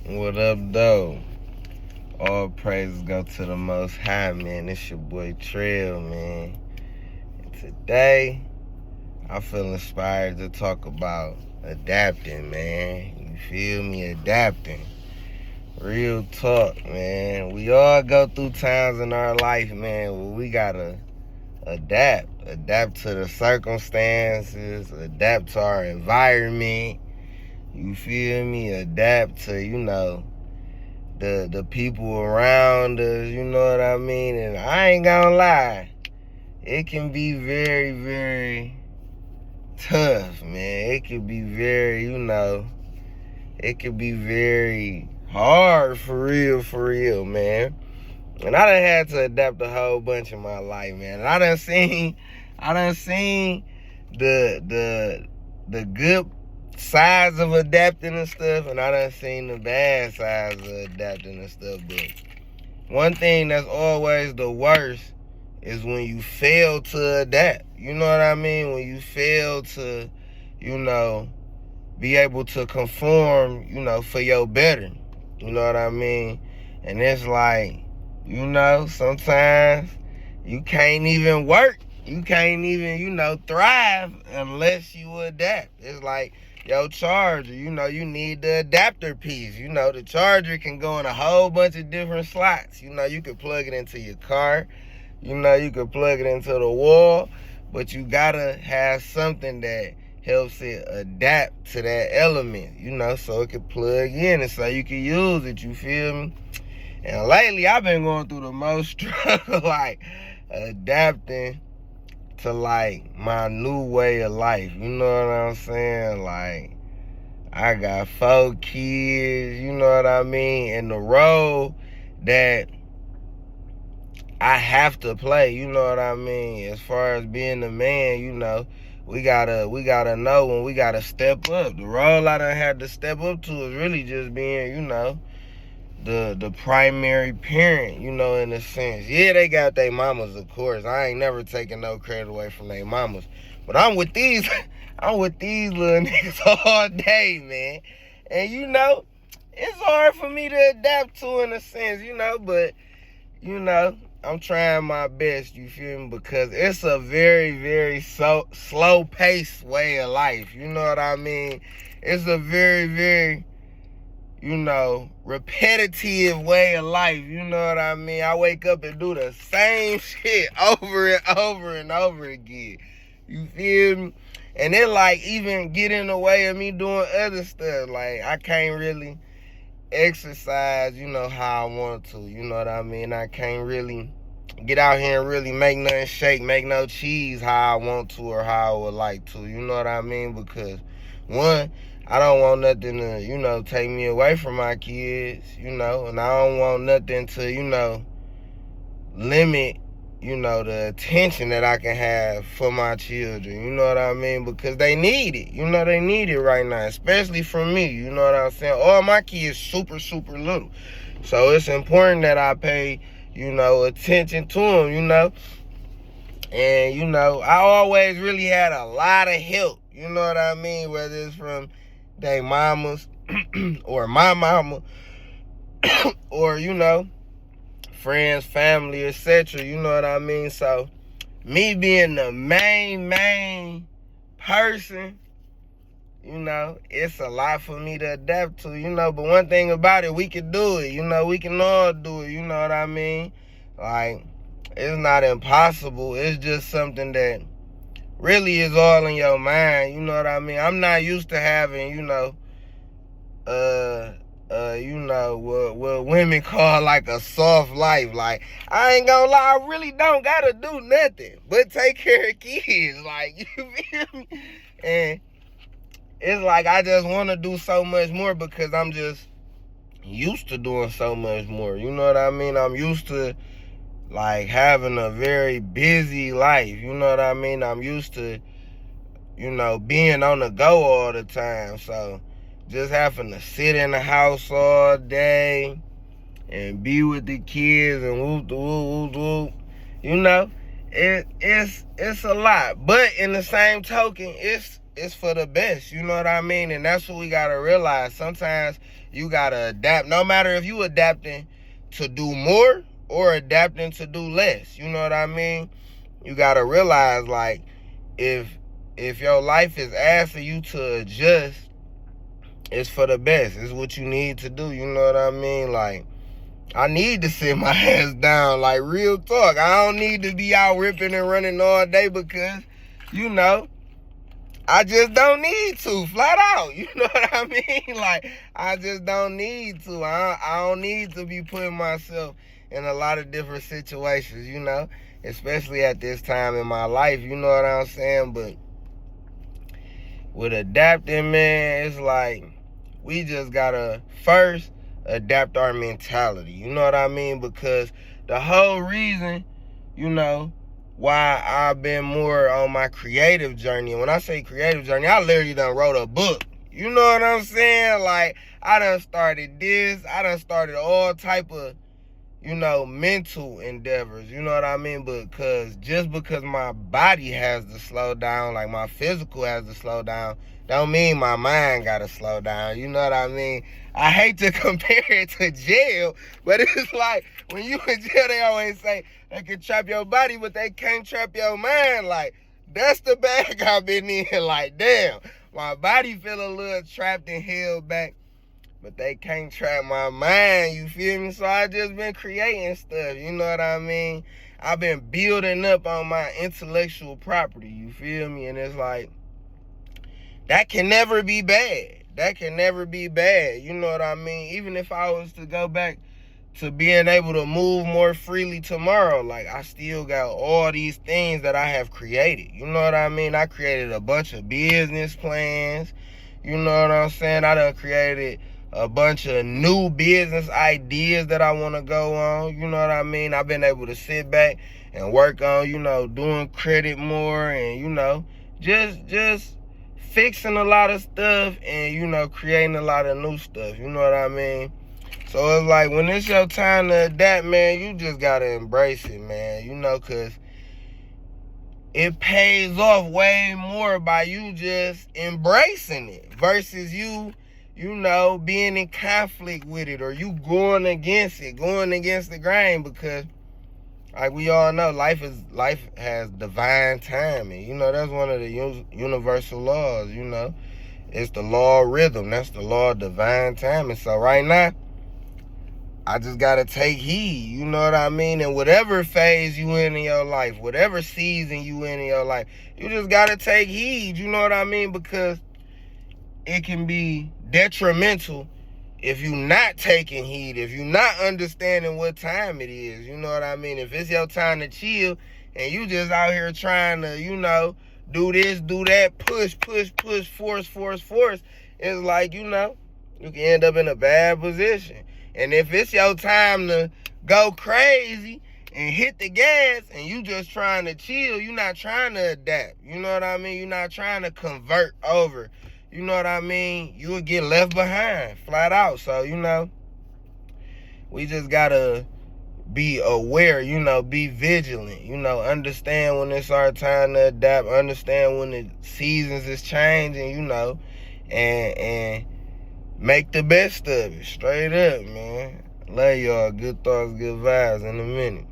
What up, though? All praises go to the Most High, man. It's your boy Trail, man. And today, I feel inspired to talk about adapting, man. You feel me? Adapting. Real talk, man. We all go through times in our life, man, where we gotta adapt. Adapt to the circumstances, adapt to our environment. You feel me? Adapt to, the people around us, you know what I mean? And I ain't gonna lie, it can be very, very tough, man. It can be very, it can be very hard for real, man. And I done had to adapt a whole bunch in my life, man. And I done seen the good sides of adapting and stuff, and I done seen the bad sides of adapting and stuff. But one thing that's always the worst is when you fail to adapt. You know what I mean? When you fail to, be able to conform, for your better. You know what I mean? And it's like, sometimes you can't even work. You can't even, thrive unless you adapt. It's like your charger, you need the adapter piece. The charger can go in a whole bunch of different slots. You can plug it into your car. You can plug it into the wall. But you gotta have something that helps it adapt to that element, so it can plug in and so you can use it, you feel me? And lately, I've been going through the most struggle, like, adapting to, like, my new way of life. You know what I'm saying? Like, I got 4 kids, you know what I mean? And the role that I have to play, you know what I mean? As far as being a man, we gotta know when we gotta step up. The role I done had to step up to is really just being, the primary parent, in a sense. Yeah, they got their mamas, of course. I ain't never taking no credit away from their mamas. But I'm with these little niggas all day, man. And it's hard for me to adapt to in a sense, but I'm trying my best, you feel me? Because it's a very, very slow-paced way of life, you know what I mean? It's a very, very, repetitive way of life, you know what I mean? I wake up and do the same shit over and over and over again, you feel me? And it, like, even get in the way of me doing other stuff. Like, I can't really exercise, how I want to, you know what I mean? I can't really get out here and really make nothing shake, make no cheese how I want to or how I would like to, you know what I mean? Because, one, I don't want nothing to, take me away from my kids, and I don't want nothing to, limit, the attention that I can have for my children, you know what I mean? Because they need it, they need it right now, especially from me, you know what I'm saying? All my kids super, super little. So it's important that I pay, attention to them, And, I always really had a lot of help, you know what I mean? Whether it's from they mamas or my mama or, friends, family, etc. You know what I mean? So, me being the main person, it's a lot for me to adapt to, But one thing about it, we can do it, we can all do it, you know what I mean? Like, it's not impossible. It's just something that really is all in your mind, you know what I mean? I'm not used to having, what women call like a soft life. Like, I ain't gonna lie, I really don't gotta do nothing but take care of kids. Like, you feel me? And it's like I just want to do so much more because I'm just used to doing so much more. You know what I mean? I'm used to, like, having a very busy life. You know what I mean? I'm used to, being on the go all the time. So, just having to sit in the house all day and be with the kids and whoop, it's a lot. But in the same token, it's it's for the best. You know what I mean? And that's what we gotta realize. Sometimes you gotta adapt. No matter if you adapting to do more or adapting to do less. You know what I mean? You gotta realize, like, if your life is asking you to adjust, it's for the best. It's what you need to do. You know what I mean? Like, I need to sit my ass down. Like, real talk. I don't need to be out ripping and running all day because, you know, I just don't need to, flat out. You know what I mean? Like, I just don't need to. I don't need to be putting myself in a lot of different situations, you know, especially at this time in my life, you know what I'm saying? But with adapting, man, it's like we just gotta first adapt our mentality, you know what I mean? Because the whole reason, you know, why I've been more on my creative journey. And when I say creative journey, I literally done wrote a book. You know what I'm saying? Like, I done started this. I done started all type of, you know, mental endeavors. You know what I mean? Just because my body has to slow down, like my physical has to slow down, don't mean my mind got to slow down. You know what I mean? I hate to compare it to jail, but it's like when you in jail, they always say they can trap your body, but they can't trap your mind. Like, that's the bag I've been in. Like, damn, my body feel a little trapped and held back, but they can't trap my mind, you feel me? So I just been creating stuff, you know what I mean? I've been building up on my intellectual property, you feel me? And it's like, that can never be bad. That can never be bad, you know what I mean? Even if I was to go back to being able to move more freely tomorrow, like, I still got all these things that I have created, you know what I mean? I created a bunch of business plans, you know what I'm saying? I done created a bunch of new business ideas that I want to go on, you know what I mean? I've been able to sit back and work on, you know, doing credit more and, you know, just fixing a lot of stuff and, you know, creating a lot of new stuff, you know what I mean? So it's like, when it's your time to adapt, man, you just got to embrace it, man, you know, because it pays off way more by you just embracing it versus you know, being in conflict with it or you going against it, going against the grain, because like we all know, life has divine timing. You know, that's one of the universal laws, you know. It's the law of rhythm. That's the law of divine timing. So right now, I just got to take heed, you know what I mean? And whatever phase you in your life, whatever season you in your life, you just got to take heed, you know what I mean? Because it can be detrimental if you're not taking heed, if you're not understanding what time it is, you know what I mean? If it's your time to chill and you just out here trying to, you know, do this, do that, push, force, it's like, you know, you can end up in a bad position. And if it's your time to go crazy and hit the gas and you just trying to chill, you're not trying to adapt, you know what I mean? You're not trying to convert over. You know what I mean? You would get left behind, flat out. So, you know, we just got to be aware, you know, be vigilant, you know, understand when it's our time to adapt, understand when the seasons is changing, you know, and make the best of it. Straight up, man. Love y'all. Good thoughts, good vibes in a minute.